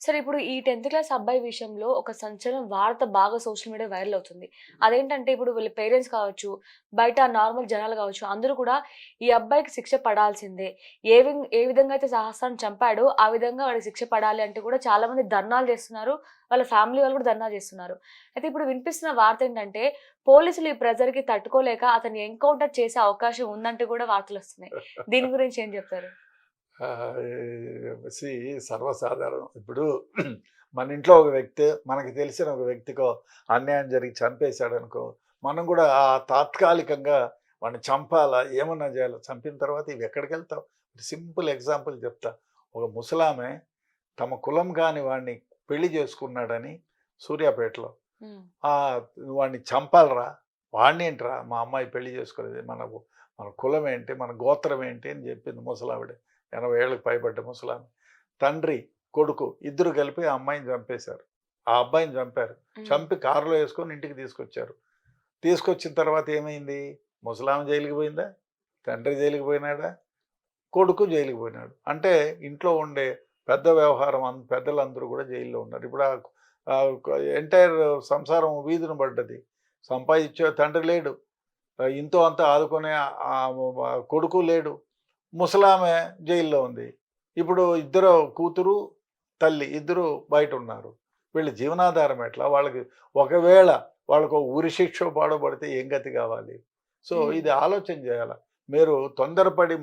సరే ఇప్పుడు ఈ 10థ్ క్లాస్ అబ్బాయి విషయంలో ఒక సంచలన వార్త బాగా సోషల్ మీడియా వైరల్ అవుతుంది. అదేంటంటే ఇప్పుడు వీళ్ళ పేరెంట్స్ కావచ్చు, బయట నార్మల్ జనాలు కావచ్చు, అందరూ కూడా ఈ అబ్బాయికి శిక్ష పడాల్సిందే. ఏ విధంగా అయితే సహస్రాన్ని చంపాడో ఆ విధంగా వాడికి శిక్ష పడాలి అంటూ కూడా చాలామంది ధర్నాలు చేస్తున్నారు. వాళ్ళ ఫ్యామిలీ వాళ్ళు కూడా ధర్నా చేస్తున్నారు. అయితే ఇప్పుడు వినిపిస్తున్న వార్త ఏంటంటే పోలీసులు ఈ ప్రెజర్‌కి తట్టుకోలేక అతన్ని ఎన్‌కౌంటర్ చేసే అవకాశం ఉందంటూ కూడా వార్తలొస్తున్నాయి. దీని గురించి ఏం చెప్తారు? సీ సర్వసాధారణం. ఇప్పుడు మన ఇంట్లో ఒక వ్యక్తి, మనకి తెలిసిన ఒక వ్యక్తికో అన్యాయం జరిగి చంపేశాడనుకో, మనం కూడా తాత్కాలికంగా వాడిని చంపాలా, ఏమన్నా చేయాలా, చంపిన తర్వాత ఇవి ఎక్కడికెళ్తాం? సింపుల్ ఎగ్జాంపుల్ చెప్తా. ఒక ముసలామె తమ కులం కాని వాడిని పెళ్లి చేసుకున్నాడని సూర్యాపేటలో, హ్మ్. వాడిని చంపాలరా, వాడినేంట్రా మా అమ్మాయి పెళ్లి చేసుకోలేదు, మన కులం ఏంటి, మన గోత్రం ఏంటి అని చెప్పింది ముసలావిడ. 80 ఏళ్ళకి పైబడ్డ ముసలామె. తండ్రి, కొడుకు ఇద్దరు కలిపి ఆ అమ్మాయిని చంపేశారు. ఆ అబ్బాయిని చంపారు. హ్మ్. చంపి కారులో వేసుకొని ఇంటికి తీసుకొచ్చారు. తీసుకొచ్చిన తర్వాత ఏమైంది? ముసలామె జైలుకి పోయిందా? తండ్రి జైలుకి పోయినాడా? కొడుకు జైలుకి పోయినాడు. అంటే ఇంట్లో ఉండే పెద్ద వ్యవహారం పెద్దలందరూ కూడా జైల్లో ఉన్నారు. ఇప్పుడు ఎంటైర్ సంసారం వీధిన పడ్డది. సంపాదించే తండ్రి లేడు. ఇంతో అంతా ఆదుకునే కొడుకు లేడు. ముసలామె జైల్లో ఉంది. ఇప్పుడు ఇద్దరు కూతురు, తల్లి ఇద్దరు బయటున్నారు. వీళ్ళ జీవనాధారం ఎట్లా? వాళ్ళకి ఒకవేళ వాళ్ళకు ఉరి శిక్ష పాడబడితే ఏం గతి కావాలి? సో, హ్మ్. ఇది ఆలోచన చేయాల. మీరు తొందరపడి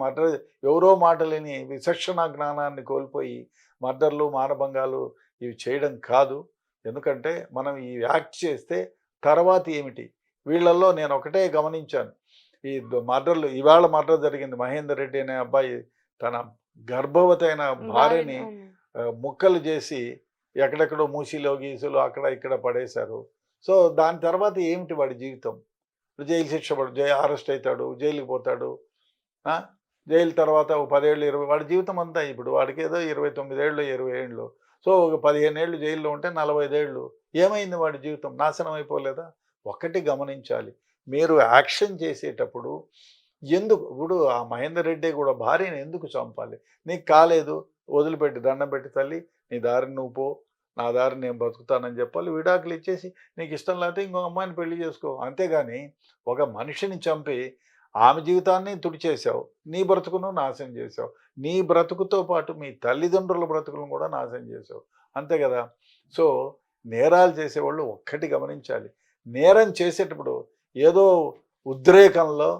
ఎవరో మాటలని విచక్షణ జ్ఞానాన్ని కోల్పోయి మర్డర్‌లు, మానభంగాలు ఇవి చేయడం కాదు. ఎందుకంటే మనం ఈ యాక్ట్ చేస్తే తర్వాత ఏమిటి? వీళ్ళల్లో నేను ఒకటే గమనించాను. ఈ మర్డర్‌లు ఇవాళ మర్డర్ జరిగింది. మహేందర్ రెడ్డి అనే అబ్బాయి తన గర్భవతి అయిన భార్యని హ్మ్. ముక్కలు చేసి ఎక్కడెక్కడో మూసీలో, గీసులో అక్కడ ఇక్కడ పడేశారు. సో, దాని తర్వాత ఏమిటి వాడి జీవితం? జైలు శిక్ష అరెస్ట్ అవుతాడు, జైలుకి పోతాడు. ఆ! జైలు తర్వాత ఒక 10 ఏళ్ళు, 20 వాడి జీవితం అంతా ఇప్పుడు వాడికేదో 29 ఏళ్ళు, 20 ఏళ్ళు. సో, ఒక 15 ఏళ్ళు జైల్లో ఉంటే 45 ఏళ్ళు. ఏమైంది వాడి జీవితం? నాశనం అయిపోలేదా? ఒక్కటి గమనించాలి. మీరు యాక్షన్ చేసేటప్పుడు ఇప్పుడు ఆ మహేందర్ రెడ్డి కూడా భార్యని ఎందుకు చంపాలి? నీకు కాలేదు, వదిలిపెట్టి దండం పెట్టి తల్లి నీ దారిని నువ్వు పో, నా దారిని నేను బతుకుతానని చెప్పాలి. విడాకులు ఇచ్చేసి నీకు ఇష్టం లేకపోతే ఇంకో అమ్మాయిని పెళ్లి చేసుకో. అంతేగాని ఒక మనిషిని చంపి ఆమె జీవితాన్ని తుడిచేశావు. నీ బ్రతుకును నాశనం చేశావు. నీ బ్రతుకుతో పాటు మీ తల్లిదండ్రుల బ్రతుకులను కూడా నాశనం చేశావు. అంతే కదా! సో, నేరాలు చేసేవాళ్ళు ఒక్కటి గమనించాలి. నేరం చేసేటప్పుడు ఏదో ఉద్రేకంలో,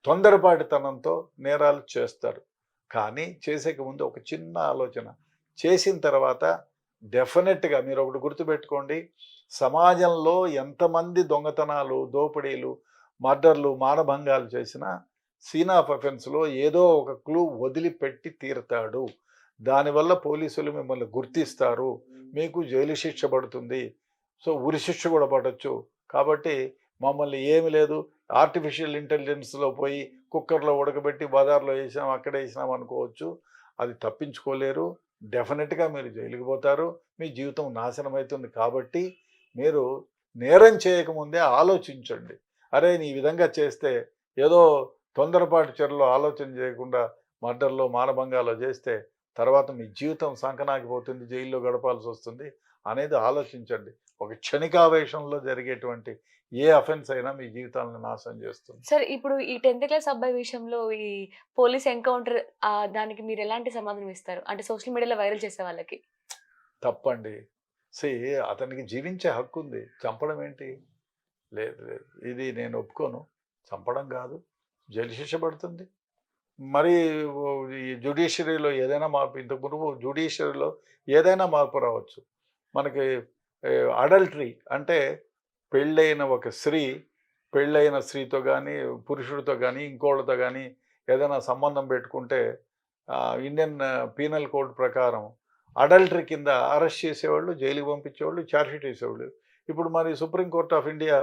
తొందరపాటుతనంతో నేరాలు చేస్తారు. కానీ చేసేక ముందు ఒక చిన్న ఆలోచన. చేసిన తర్వాత డెఫినెట్‌గా మీరొకటి గుర్తుపెట్టుకోండి. సమాజంలో ఎంతమంది దొంగతనాలు, దోపిడీలు, మర్డర్‌లు, మానభంగాలు చేసినా సీన్ ఆఫ్ అఫెన్స్‌లో ఏదో ఒక క్లూ వదిలిపెట్టి తీరతాడు. దానివల్ల పోలీసులు మిమ్మల్ని గుర్తిస్తారు. మీకు జైలు శిక్ష పడుతుంది. సో, ఉరి శిక్ష కూడా పడొచ్చు. కాబట్టి మమ్మల్ని ఏమి లేదు, ఆర్టిఫిషియల్ ఇంటెలిజెన్స్‌లో పోయి కుక్కర్‌లో ఉడకబెట్టి బజార్‌లో ఏసాం, అక్కడ ఏసినాం అనుకోవచ్చు. అది తప్పించుకోలేరు. డెఫినిట్‌గా మీరు జైలుకి పోతారు. మీ జీవితం నాశనం అవుతుంది. కాబట్టి మీరు నేరం చేయకముందే ఆలోచించండి. అరే! ఈ విధంగా చేస్తే ఏదో తొందరపాటు చర్యలో ఆలోచన చేయకుండా మర్డర్‌లో, మానభంగాలో చేస్తే తర్వాత మీ జీవితం సంకనాకిపోతుంది. జైల్లో గడపాల్సొస్తుంది అనేది ఆలోచించండి. ఒక క్షణికావేశంలో జరిగేటువంటి ఏ అఫెన్స్ అయినా మీ జీవితాలను నాశనం చేస్తుంది. సరే ఇప్పుడు ఈ 10థ్ క్లాస్ అబ్బాయి విషయంలో ఈ పోలీస్ ఎన్‌కౌంటర్ దానికి మీరెలాంటి సమాధానం ఇస్తారు? అంటే సోషల్ మీడియాలో వైరల్ చేసే వాళ్ళకి. తప్పండి. సీ అతనికి జీవించే హక్కుంది. చంపడం ఏంటి? లేదు, లేదు. ఇది నేను ఒప్పుకోను. చంపడం కాదు. జైలు శిక్ష పడుతుంది. మరి ఈ జ్యుడిషియరీలో ఏదైనా మార్పు, ఇంతకు మునుపు జ్యుడిషియరీలో ఏదైనా మార్పు రావచ్చు. మనకి అడల్టరీ అంటే పెళ్ళైన ఒక స్త్రీ, పెళ్ళైన స్త్రీతో గానీ, పురుషుడితో గానీ, ఇంకోళ్ళతో గానీ ఏదైనా సంబంధం పెట్టుకుంటే ఇండియన్ పీనల్ కోడ్ ప్రకారం అడల్టరీ కింద అరెస్ట్ చేసేవాళ్ళు, జైలుకి పంపించేవాళ్ళు, ఛార్జ్‌షీట్ వేసేవాళ్ళు. ఇప్పుడు మరి సుప్రీం కోర్ట్ ఆఫ్ ఇండియా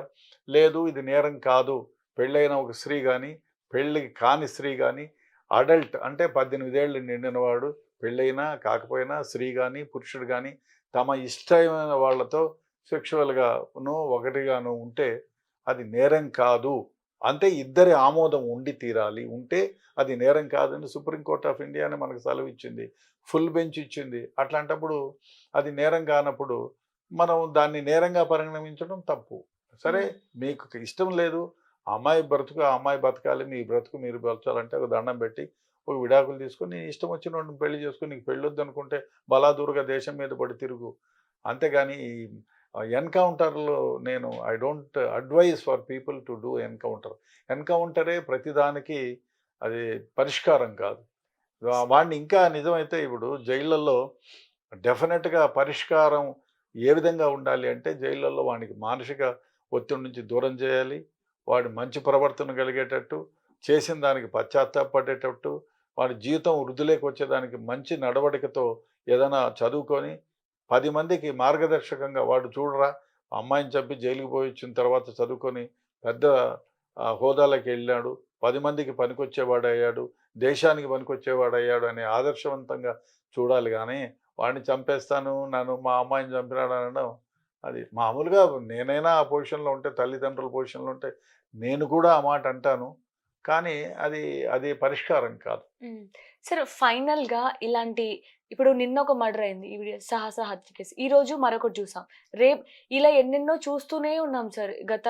లేదు, ఇది నేరం కాదు. పెళ్ళైన ఒక స్త్రీ గానీ, పెళ్ళి కాని స్త్రీ గానీ, అడల్ట్ అంటే 18 ఏళ్ళు నిండినవాడు, పెళ్ళైనా కాకపోయినా స్త్రీ గానీ, పురుషుడు గానీ తమ ఇష్టమైన వాళ్ళతో సెక్షువల్‌గాను ఒకటిగాను ఉంటే అది నేరం కాదు. అంటే ఇద్దరి ఆమోదం ఉండి తీరాలి. ఉంటే అది నేరం కాదని సుప్రీం కోర్ట్ ఆఫ్ ఇండియానే మనకు సెలవిచ్చింది. ఫుల్ బెంచ్ ఇచ్చింది. అట్లాంటప్పుడు అది నేరం కానప్పుడు మనం దాన్ని నేరంగా పరిగణించడం తప్పు. సరే, హ్మ్. మీకు ఇష్టం లేదు, ఆ అమ్మాయి బ్రతుకు ఆ అమ్మాయి బతకాలి, మీ బ్రతుకు మీరు బతకాలంటే ఒక దండం పెట్టి ఒక విడాకులు తీసుకొని నీ ఇష్టం వచ్చినోడిని పెళ్లి చేసుకొని, నీకు పెళ్ళొద్దు అనుకుంటే బలాదూరుగా దేశం మీద పడి తిరుగు. అంతేగాని ఈ ఎన్‌కౌంటర్‌లో నేను I don't advise for people to do encounter. ఎన్‌కౌంటరే ప్రతిదానికి అది పరిష్కారం కాదు. వాడిని ఇంకా నిజమైతే ఇప్పుడు జైళ్ళల్లో డెఫినెట్‌గా పరిష్కారం ఏ విధంగా ఉండాలి అంటే, జైళ్ళల్లో వానికి మానసిక ఒత్తిడి నుంచి దూరం చేయాలి. వాడు మంచి ప్రవర్తన కలిగేటట్టు, చేసిన దానికి పశ్చాత్తాపపడేటట్టు, వాడి జీవితం వృద్ధిలోకి వచ్చేదానికి మంచి నడవడికతో ఏదైనా చదువుకొని 10 మందికి మార్గదర్శకంగా వాడు చూడరా, అమ్మాయిని చంపి జైలుకి పోయి వచ్చిన తర్వాత చదువుకొని పెద్ద హోదాలోకి వెళ్ళాడు, 10 మందికి పనికొచ్చేవాడయ్యాడు, దేశానికి పనికొచ్చేవాడయ్యాడు అనే ఆదర్శవంతంగా చూడాలి గానీ, వాడిని చంపేస్తాను, నన్ను మా అమ్మాయిని చంపినాడు అనడం అది మామూలుగా. నేనైనా ఆ పొజిషన్‌లో ఉంటే, తల్లిదండ్రుల పొజిషన్‌లో ఉంటే నేను కూడా ఆ మాట అంటాను. కానీ అది అది పరిష్కారం కాదు. హ్మ్. సరే, ఫైనల్‌గా ఇలాంటి ఇప్పుడు నిన్న ఒక మర్డర్ అయింది. ఈ వీడియో సాహస హత్య కేసు. ఈరోజు మరొకటి చూసాం. ఇలా ఎన్నెన్నో చూస్తూనే ఉన్నాం సార్ గత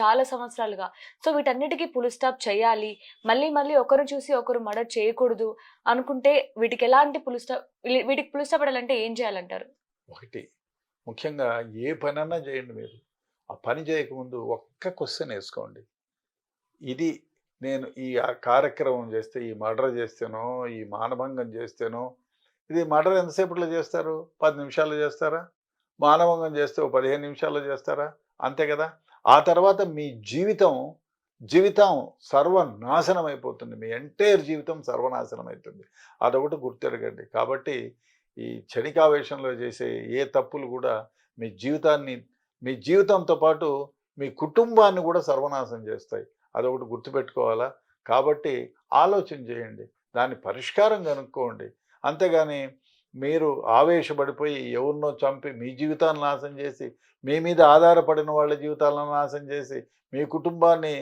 చాలా సంవత్సరాలుగా. సో, వీటన్నిటికి ఫుల్ స్టాప్ చేయాలి. మళ్ళీ మళ్ళీ ఒకరు చూసి ఒకరు మర్డర్ చేయకూడదు అనుకుంటే వీటికి ఎలాంటి వీటికి ఫుల్ స్టాప్ పడాలంటే ఏం చేయాలంటారు? ఒకటి ముఖ్యంగా ఏ పనన్నా చేయండి మీరు. ఆ పని చేయకముందు ఒక్క క్వెషన్ ఏసుకోండి. ఇది నేను ఈ కార్యక్రమం చేస్తే, ఈ మర్డర్ చేస్తేనో, ఈ మానభంగం చేస్తేనో, ఇది మర్డర్ ఎంతసేపట్లో చేస్తారు? 10 నిమిషాల్లో చేస్తారా? మానభంగం చేస్తే ఓ 15 నిమిషాల్లో చేస్తారా? అంతే కదా! ఆ తర్వాత మీ జీవితం సర్వనాశనం అయిపోతుంది. మీ ఎంటైర్ జీవితం సర్వనాశనం అయితుంది. అదొకటి గుర్తెరగండి. కాబట్టి ఈ క్షణికావేశంలో చేసే ఏ తప్పులు కూడా మీ జీవితాన్ని, మీ జీవితంతో పాటు మీ కుటుంబాన్ని కూడా సర్వనాశనం చేస్తాయి. అదొకటి గుర్తుపెట్టుకోవాలా? కాబట్టి ఆలోచన చేయండి. దాని పరిష్కారం కనుక్కోండి. అంతేగాని మీరు ఆవేశపడిపోయి ఎవరినో చంపి మీ జీవితాన్ని నాశనం చేసి, మీ మీద ఆధారపడిన వాళ్ళ జీవితాలను నాశనం చేసి, మీ కుటుంబాన్ని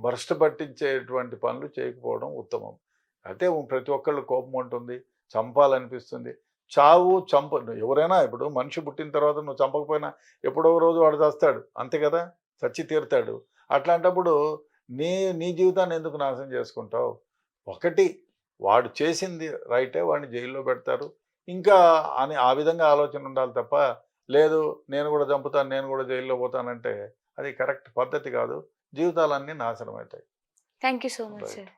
భ్రష్టు పట్టించేటువంటి పనులు చేయకపోవడం ఉత్తమం. అయితే ప్రతి ఒక్కళ్ళు కోపం ఉంటుంది, చంపాలనిపిస్తుంది. ఎవరైనా ఇప్పుడు మనిషి పుట్టిన తర్వాత నువ్వు చంపకపోయినా ఎప్పుడో రోజు వాడు చస్తాడు. అంతే కదా! చచ్చి తీరుతాడు. అట్లాంటప్పుడు నీ నీ జీవితాన్ని ఎందుకు నాశనం చేసుకుంటావు? ఒకటి, వాడు చేసింది రైటే, వాడిని జైల్లో పెడతారు. ఇంకా అని ఆ విధంగా ఆలోచన ఉండాలి తప్ప, లేదు నేను కూడా చంపుతాను, నేను కూడా జైల్లో పోతానంటే అది కరెక్ట్ పద్ధతి కాదు. జీవితాలన్నీ నాశనం అవుతాయి. Thank you so much right. Sir.